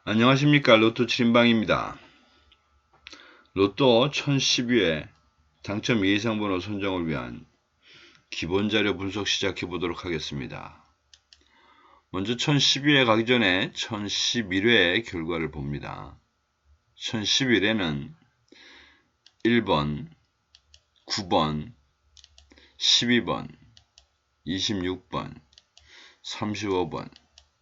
안녕하십니까. 로또 7인방입니다. 로또 1012회 당첨 예상번호 선정을 위한 기본자료 분석 시작해 보도록 하겠습니다. 먼저 1012회 가기 전에 1011회 결과를 봅니다. 1011회는 1번, 9번, 12번, 26번, 35번,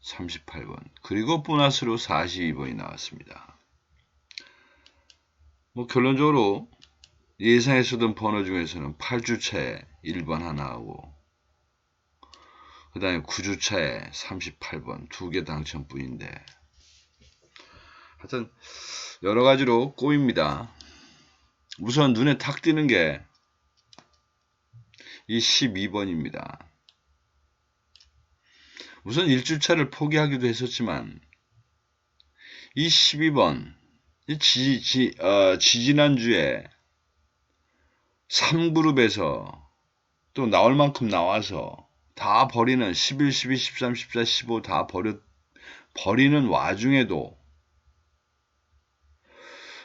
38번, 그리고 보너스로 42번이 나왔습니다. 결론적으로 예상했었던 번호 중에서는 8주차에 1번 하나하고 그 다음에 9주차에 38번 두 개 당첨뿐인데 하여튼 여러가지로 꼬입니다. 우선 눈에 탁 띄는 게 이 12번입니다. 우선 1주차를 포기하기도 했었지만 이 12번 지지난주에 3그룹에서 또 나올 만큼 나와서 다 버리는 11, 12, 13, 14, 15 다 버리는 와중에도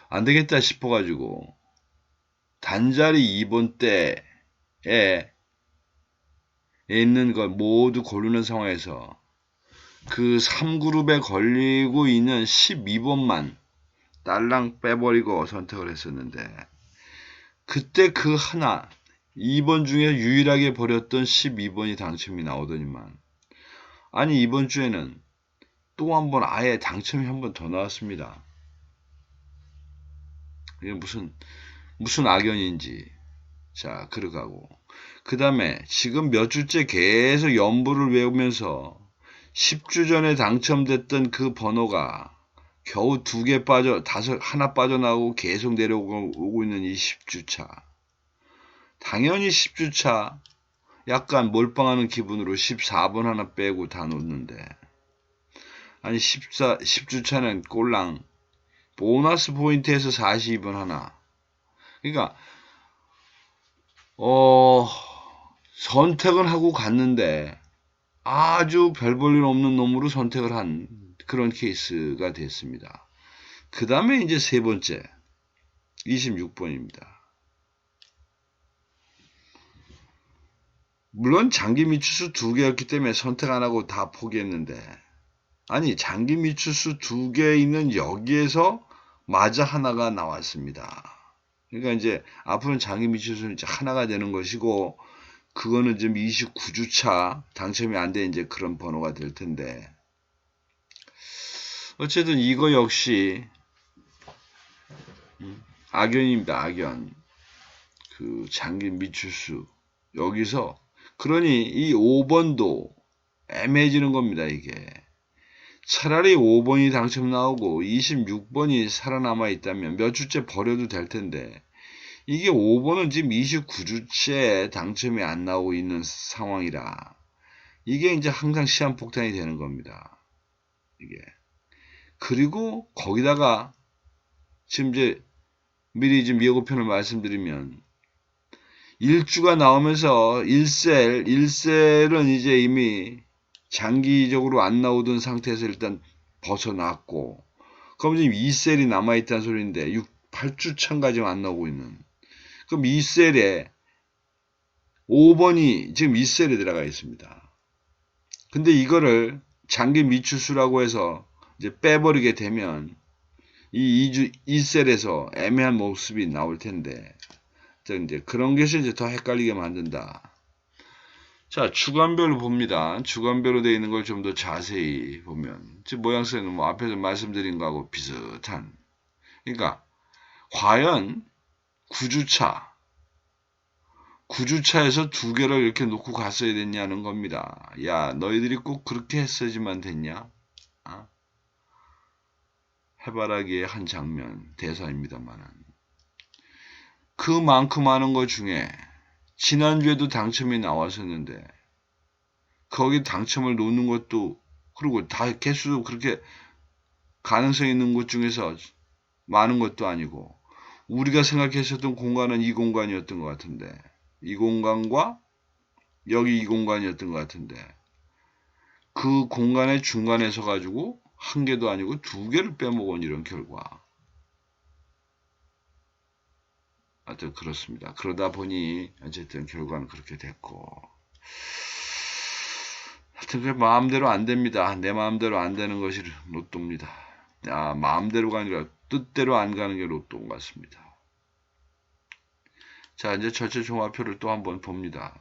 안 되겠다 싶어가지고 단자리 2번 때에 있는 걸 모두 고르는 상황에서 그 3그룹에 걸리고 있는 12번만 딸랑 빼버리고 선택을 했었는데 그때 그 하나 2번 중에 유일하게 버렸던 12번이 당첨이 나오더니만 아니 이번 주에는 또 한 번 아예 당첨이 한 번 더 나왔습니다. 이게 무슨 악연인지. 자, 그러가고 그 다음에 지금 몇 주째 계속 연부를 외우면서 10주 전에 당첨됐던 그 번호가 겨우 하나 빠져나오고 계속 내려오고 있는 이 10주차. 당연히 10주차 약간 몰빵하는 기분으로 14번 하나 빼고 다 놓는데 아니 10주차는 꼴랑 보너스 포인트에서 42번 하나. 그러니까 선택은 하고 갔는데 아주 별 볼 일 없는 놈으로 선택을 한 그런 케이스가 됐습니다. 그 다음에 이제 세 번째 26번입니다. 물론 장기 미추수 2개였기 때문에 선택 안 하고 다 포기했는데 아니 장기 미추수 2개 있는 여기에서 마저 하나가 나왔습니다. 그러니까 이제 앞으로는 장기 미추수는 이제 하나가 되는 것이고 그거는 지금 29주차 당첨이 안 돼 이제 그런 번호가 될 텐데 어쨌든 이거 역시 악연입니다. 악연. 그 장기 미추수 여기서 그러니 이 5번도 애매해지는 겁니다. 이게 차라리 5번이 당첨 나오고 26번이 살아남아 있다면 몇 주째 버려도 될 텐데 이게 5번은 지금 29주째 당첨이 안 나오고 있는 상황이라 이게 이제 항상 시한폭탄이 되는 겁니다. 이게 그리고 거기다가 지금 이제 미리 좀 예고편을 말씀드리면 1주가 나오면서 1셀은 이제 이미 장기적으로 안 나오던 상태에서 일단 벗어났고 그럼 지금 2셀이 남아있다는 소리인데 8주 차까지 안 나오고 있는 그럼 2셀에 5번이 지금 2셀에 들어가 있습니다. 근데 이거를 장기 미추수라고 해서 이제 빼버리게 되면 이 2셀에서 애매한 모습이 나올 텐데 이제 그런 것이 이제 더 헷갈리게 만든다. 자, 주간별로 봅니다. 주간별로 되어 있는 걸 좀 더 자세히 보면 지금 모양새는 뭐 앞에서 말씀드린 거하고 비슷한. 그러니까 과연 9주차에서 2개를 이렇게 놓고 갔어야 됐냐는 겁니다. 야, 너희들이 꼭 그렇게 했어야지만 됐냐? 해바라기의 한 장면, 대사입니다만은. 그만큼 많은 것 중에 지난주에도 당첨이 나왔었는데 거기 당첨을 놓는 것도 그리고 다 개수도 그렇게 가능성 있는 것 중에서 많은 것도 아니고 우리가 생각했었던 공간은 이 공간이었던 것 같은데 이 공간과 여기 이 공간이었던 것 같은데 그 공간의 중간에 서 가지고 한 개도 아니고 두 개를 빼먹은 이런 결과. 하여튼 그렇습니다. 그러다 보니 어쨌든 결과는 그렇게 됐고. 하여튼 그 마음대로 안 됩니다. 내 마음대로 안 되는 것이 로또입니다. 마음대로가 아니라 뜻대로 안 가는 게 로또인 것 같습니다. 자, 이제 전체 종합표를 또 한번 봅니다.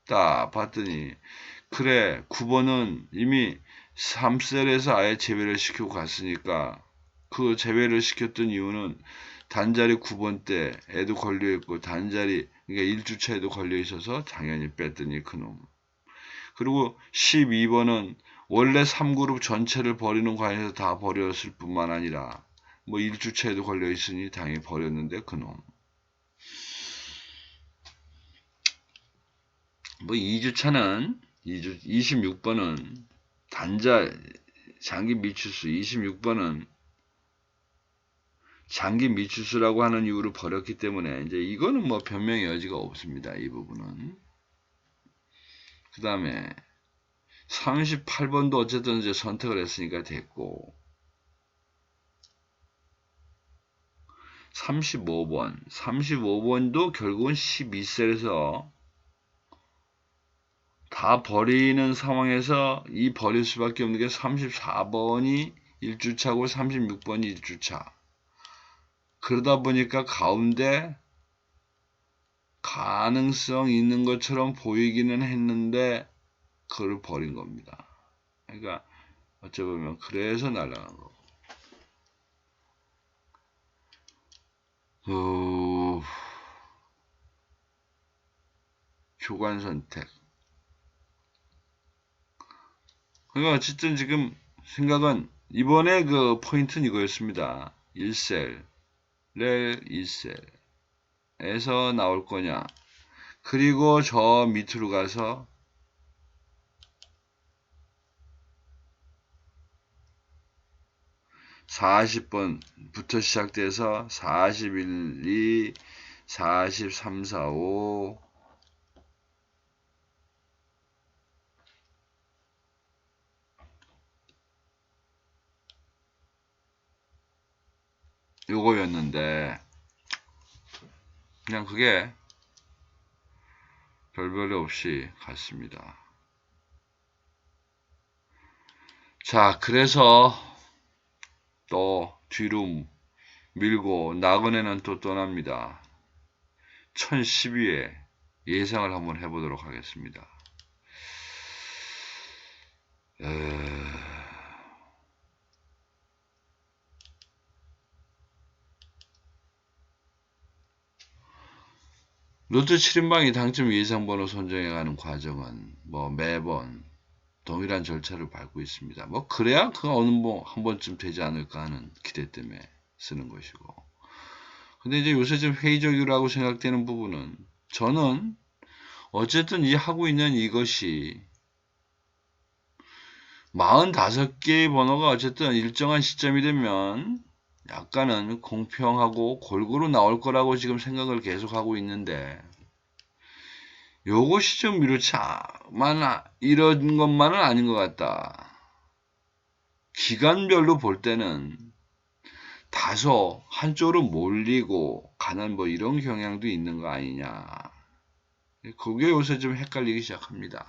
딱 봤더니 그래 9번은 이미 3셀에서 아예 제외를 시키고 갔으니까 그 제외를 시켰던 이유는 단자리 9번 때 애도 걸려있고 단자리 그러니까 1주차에도 걸려있어서 당연히 뺐더니 그놈. 그리고 12번은 원래 3그룹 전체를 버리는 과정에서 다 버렸을 뿐만 아니라 뭐 1주차에도 걸려있으니 당연히 버렸는데 그놈. 뭐 2주차는 26번은 단자 장기 미추수 26번은 장기 미추수라고 하는 이유로 버렸기 때문에 이제 이거는 뭐 변명의 여지가 없습니다. 이 부분은. 그 다음에 38번도 어쨌든 이제 선택을 했으니까 됐고 35번도 결국은 12셀에서 다 버리는 상황에서 이 버릴 수밖에 없는 게 34번이 1주차고 36번이 1주차. 그러다 보니까 가운데 가능성 있는 것처럼 보이기는 했는데 그걸 버린 겁니다. 그러니까 어찌 보면 그래서 날아간 거고. 주관 선택. 그러니까 어쨌든 지금 생각은 이번에 그 포인트는 이거였습니다. 1셀, 렐 2셀에서 나올 거냐. 그리고 저 밑으로 가서 40번부터 시작돼서 41, 2, 43, 4, 5 요거였는데 그냥 그게 별별이 없이 갔습니다. 자, 그래서 또 뒤로 밀고 나그네는 또 떠납니다. 1012회 예상을 한번 해보도록 하겠습니다. 로또 7인방이 당첨 예상번호 선정해가는 과정은 뭐 매번 동일한 절차를 밟고 있습니다. 뭐 그래야 그 어느 뭐 한 번쯤 되지 않을까 하는 기대 때문에 쓰는 것이고. 근데 이제 요새 좀 회의적이라고 생각되는 부분은 저는 어쨌든 이 하고 있는 이것이 45개의 번호가 어쨌든 일정한 시점이 되면 약간은 공평하고 골고루 나올 거라고 지금 생각을 계속 하고 있는데 요것이 좀 이런 것만은 아닌 것 같다. 기간별로 볼 때는 다소 한쪽으로 몰리고 가는 뭐 이런 경향도 있는 거 아니냐. 그게 요새 좀 헷갈리기 시작합니다.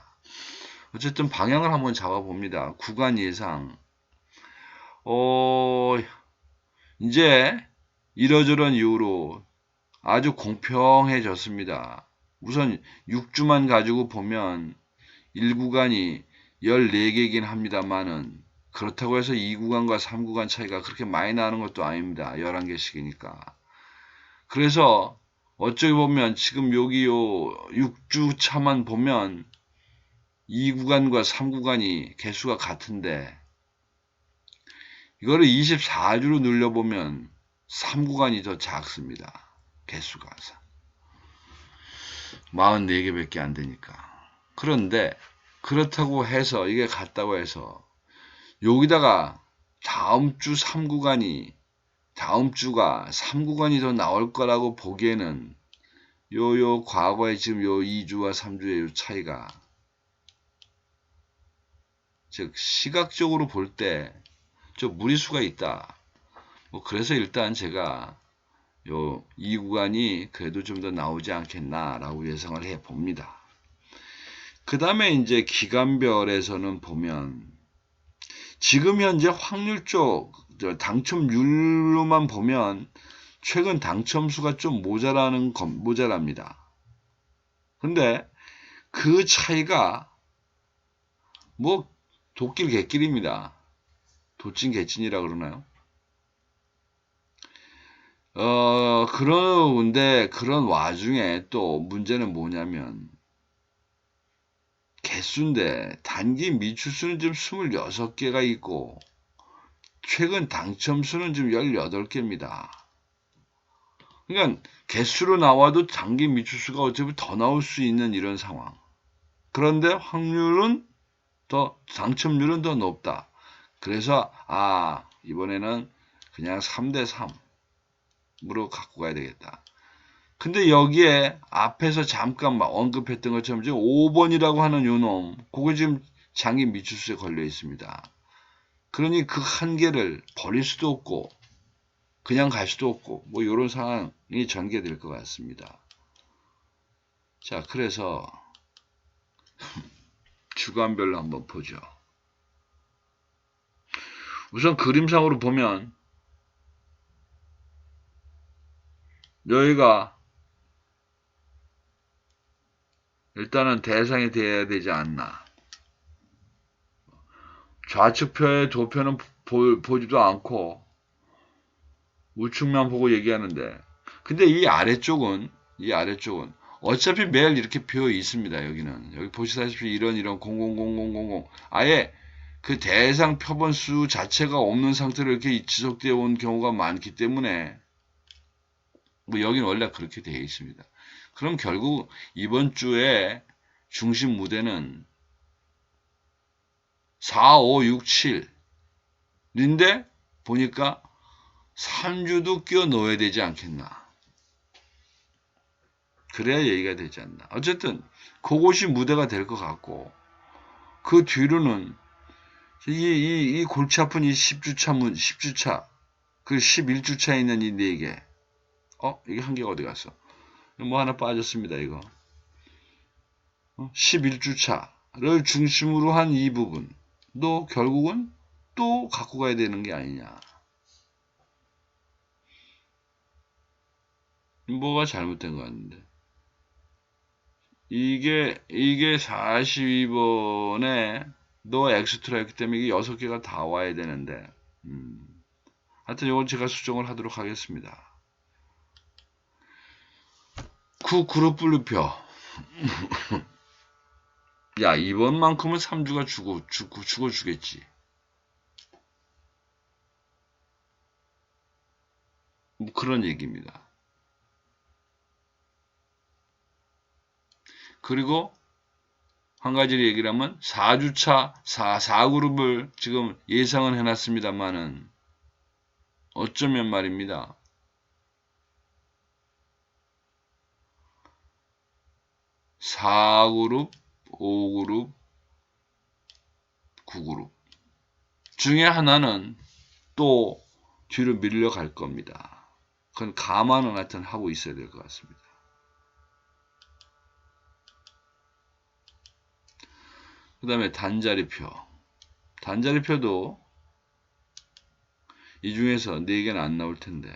어쨌든 방향을 한번 잡아봅니다. 구간 예상. 이제 이러저런 이유로 아주 공평해졌습니다. 우선 6주만 가지고 보면 1구간이 14개이긴 합니다만은 그렇다고 해서 2구간과 3구간 차이가 그렇게 많이 나는 것도 아닙니다. 11개씩이니까. 그래서 어쩌게 보면 지금 여기 요 6주 차만 보면 2구간과 3구간이 개수가 같은데 이거를 24주로 늘려보면 3구간이 더 작습니다. 개수가 44개밖에 안 되니까. 그런데 그렇다고 해서 이게 같다고 해서 여기다가 다음 주가 3구간이 더 나올 거라고 보기에는 요 과거에 지금 요 2주와 3주의 요 차이가 즉 시각적으로 볼 때 좀 무리수가 있다. 뭐 그래서 일단 제가 이 구간이 그래도 좀 더 나오지 않겠나라고 예상을 해 봅니다. 그 다음에 이제 기간별에서는 보면 지금 현재 확률 쪽 당첨률로만 보면 최근 당첨수가 좀 모자랍니다. 근데 그 차이가 뭐 도끼 개끼리입니다. 도찐 개찐이라 그러나요? 그런데 그런 와중에 또 문제는 뭐냐면 개수인데 단기 미추수는 지금 26개가 있고 최근 당첨수는 지금 18개입니다. 그러니까 개수로 나와도 단기 미추수가 어차피 더 나올 수 있는 이런 상황. 그런데 확률은 당첨률은 더 높다. 그래서 이번에는 그냥 3대 3으로 갖고 가야 되겠다. 근데 여기에 앞에서 잠깐 언급했던 것처럼 지금 5번이라고 하는 요놈, 그거 지금 장기 미추수에 걸려 있습니다. 그러니 그 한계를 버릴 수도 없고 그냥 갈 수도 없고 뭐 이런 상황이 전개될 것 같습니다. 자, 그래서 주간별로 한번 보죠. 우선 그림상으로 보면 여기가 일단은 대상이 되어야 되지 않나. 좌측표의 도표는 보지도 않고 우측만 보고 얘기하는데, 근데 이 아래쪽은 어차피 매일 이렇게 비어 있습니다. 여기 보시다시피 이런 000000 아예 그 대상 표본수 자체가 없는 상태로 이렇게 지속되어 온 경우가 많기 때문에 뭐 여기는 원래 그렇게 되어 있습니다. 그럼 결국 이번 주에 중심 무대는 4, 5, 6, 7인데 보니까 3주도 끼워 넣어야 되지 않겠나. 그래야 얘기가 되지 않나. 어쨌든 그것이 무대가 될 것 같고 그 뒤로는 이 골치 아픈 이 10주차 그 11주차에 있는 이 4개 이게 한 개가 어디 갔어? 뭐 하나 빠졌습니다. 이거 11주차를 중심으로 한 이 부분도 결국은 또 갖고 가야 되는 게 아니냐. 뭐가 잘못된 것 같은데. 이게 42번에 너 엑스트라였기 때문에 이게 6개가 다 와야 되는데 하여튼 이건 제가 수정을 하도록 하겠습니다. 그룹 분류표 야, 이번만큼은 3주가 죽어주겠지. 뭐 그런 얘기입니다. 그리고 한 가지를 얘기를 하면 4주차 4그룹을 지금 예상은 해놨습니다만은 어쩌면 말입니다. 4그룹, 5그룹, 9그룹 중에 하나는 또 뒤로 밀려갈 겁니다. 그건 감안은 하여튼 하고 있어야 될 것 같습니다. 그 다음에 단자리표. 단자리표도 이 중에서 4개는 안 나올 텐데.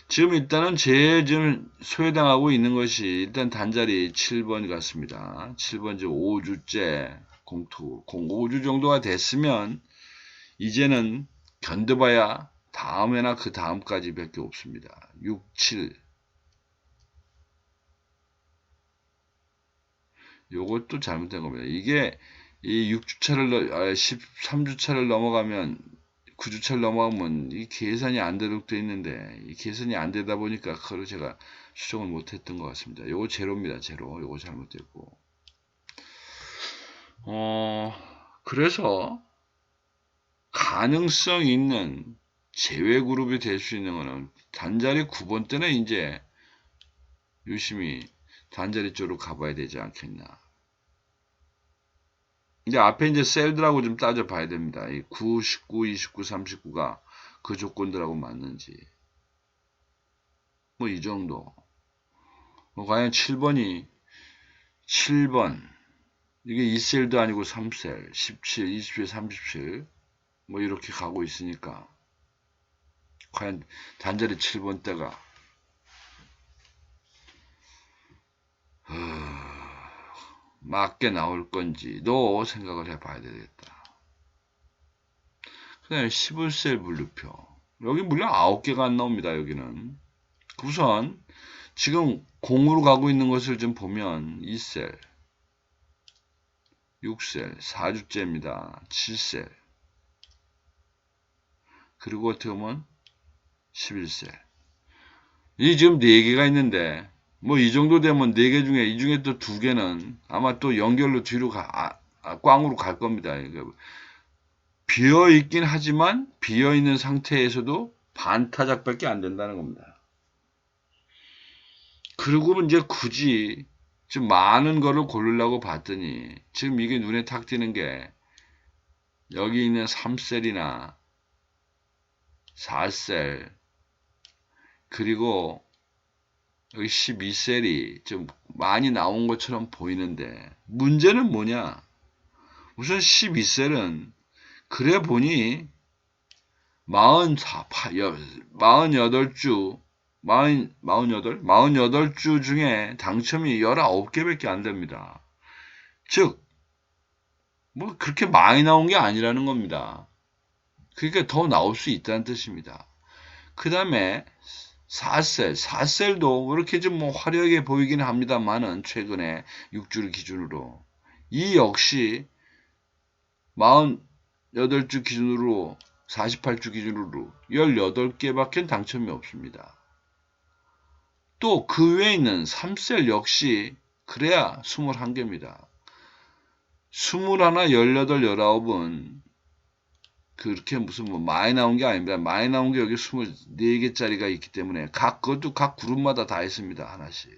지금 일단은 제일 지금 소외당하고 있는 것이 일단 단자리 7번 같습니다. 7번 지금 5주째 공투. 5주 정도가 됐으면 이제는 견뎌봐야 다음에나 그 다음까지 밖에 없습니다. 6, 7. 요것도 잘못된 겁니다. 이게 이 13주차를 넘어가면 9주차를 넘어가면 이 계산이 안 되도록 되어 있는데 이 계산이 안 되다 보니까 그걸 제가 수정을 못했던 것 같습니다. 요거 제로입니다. 제로. 요거 잘못됐고 그래서 가능성 있는 제외 그룹이 될 수 있는 거는 단자리 9번 때는 이제 유심히 단자리 쪽으로 가봐야 되지 않겠나. 근데 앞에 이제 셀들하고 좀 따져봐야 됩니다. 이 9, 19, 29, 39가 그 조건들하고 맞는지. 뭐 이 정도. 뭐 과연 7번. 이게 2셀도 아니고 3셀, 17, 27, 37. 뭐 이렇게 가고 있으니까. 과연 단자리 7번대가 맞게 나올 건지도 생각을 해봐야 되겠다. 그 다음에 11셀 분류표. 여기 물론 9개가 안 나옵니다. 여기는. 우선 지금 공으로 가고 있는 것을 좀 보면 2셀, 6셀, 4주째입니다. 7셀. 그리고 어떻게 보면 11셀. 이 지금 4개가 있는데 뭐 이 정도 되면 4개 중에 이 중에 또 2개는 아마 또 연결로 뒤로 꽝으로 갈 겁니다. 비어 있긴 하지만 비어 있는 상태에서도 반타작밖에 안 된다는 겁니다. 그리고 이제 굳이 좀 많은 거를 고르려고 봤더니 지금 이게 눈에 탁 띄는 게 여기 있는 3셀이나 4셀 그리고 여기 12셀이 좀 많이 나온 것처럼 보이는데 문제는 뭐냐? 우선 12셀은 그래 보니 48주 48주 중에 당첨이 19개밖에 안 됩니다. 즉, 뭐 그렇게 많이 나온 게 아니라는 겁니다. 그러니까 더 나올 수 있다는 뜻입니다. 그 다음에 4셀도 그렇게 좀 뭐 화려하게 보이긴 합니다만은 최근에 6주를 기준으로 이 역시 48주 기준으로 48주 기준으로 18개밖에 당첨이 없습니다. 또 그 외에 있는 3셀 역시 그래야 21개입니다. 21, 18, 19은 그렇게 무슨 뭐 많이 나온 게 아닙니다. 많이 나온 게 여기 24개짜리가 있기 때문에 그것도 각 그룹마다 다 있습니다. 하나씩.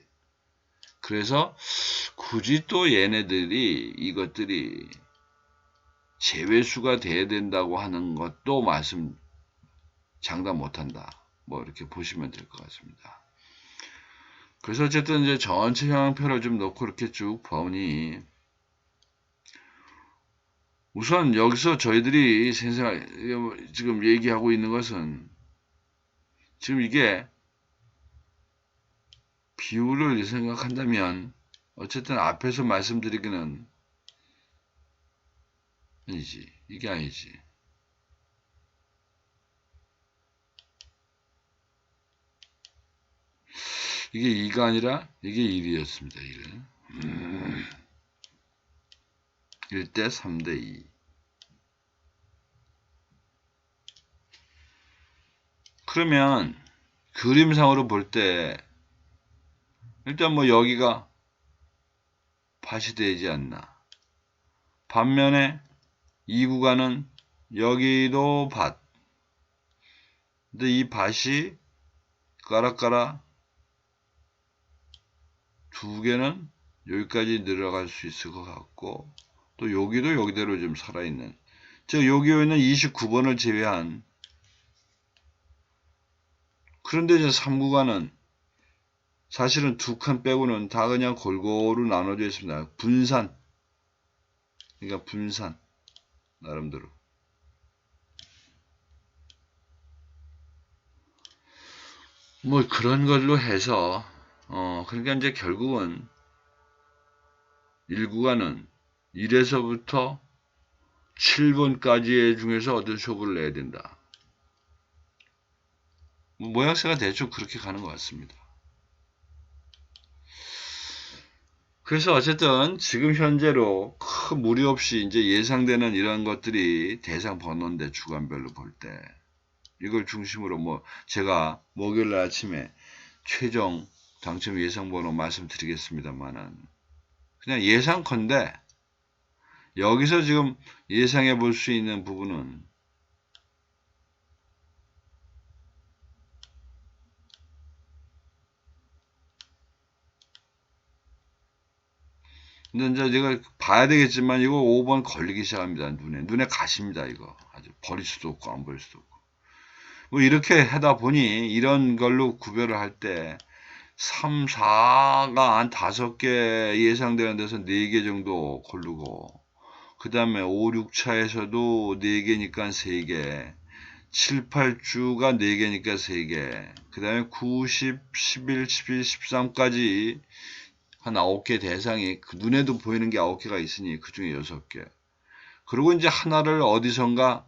그래서 굳이 또 얘네들이 이것들이 제외수가 돼야 된다고 하는 것도 장담 못한다. 뭐 이렇게 보시면 될 것 같습니다. 그래서 어쨌든 이제 전체 형평표를 좀 놓고 이렇게 쭉 보니 우선 여기서 저희들이 지금 얘기하고 있는 것은 지금 이게 비율을 생각한다면 어쨌든 앞에서 말씀드리기는 아니지. 이게 아니지. 이게 2가 아니라 이게 1이었습니다. 1. 1대 3대 2. 그러면 그림상으로 볼 때 일단 뭐 여기가 밭이 되지 않나. 반면에 이 구간은 여기도 밭. 근데 이 밭이 까락까락 2개는 여기까지 내려갈 수 있을 것 같고 또 여기도 여기대로 좀 살아있는 즉 여기 있는 29번을 제외한 그런데 이제 3구간은 사실은 2칸 빼고는 다 그냥 골고루 나눠져 있습니다. 분산 그러니까 분산 나름대로 뭐 그런 걸로 해서 그러니까 이제 결국은 1구간은 1에서부터 7번까지의 중에서 어떤 쇼부를 내야 된다. 뭐 모양새가 대충 그렇게 가는 것 같습니다. 그래서 어쨌든 지금 현재로 큰 무리 없이 이제 예상되는 이런 것들이 대상 번호인데 주간별로 볼 때 이걸 중심으로 뭐 제가 목요일 날 아침에 최종 당첨 예상 번호 말씀드리겠습니다만은 그냥 예상컨대 여기서 지금 예상해 볼 수 있는 부분은 근데 이제 제가 봐야 되겠지만 이거 5번 걸리기 시작합니다. 눈에 가십니다. 이거 아주 버릴 수도 없고 안 버릴 수도 없고. 뭐 이렇게 하다 보니 이런 걸로 구별을 할 때 3, 4가 한 5개 예상되는 데서 4개 정도 고르고 그 다음에 5, 6차에서도 4개니까 3개 7, 8주가 4개니까 3개 그 다음에 9, 10, 11, 12, 13까지 한 9개 대상이 그 눈에도 보이는 게 9개가 있으니 그 중에 6개 그리고 이제 하나를 어디선가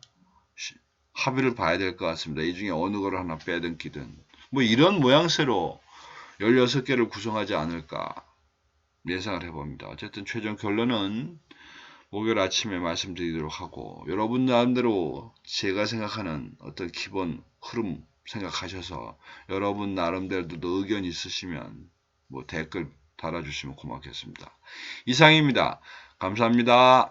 합의를 봐야 될 것 같습니다. 이 중에 어느 거를 하나 빼든 끼든 뭐 이런 모양새로 16개를 구성하지 않을까 예상을 해봅니다. 어쨌든 최종 결론은 목요일 아침에 말씀드리도록 하고 여러분 나름대로 제가 생각하는 어떤 기본 흐름 생각하셔서 여러분 나름대로도 의견 있으시면 뭐 댓글 달아주시면 고맙겠습니다. 이상입니다. 감사합니다.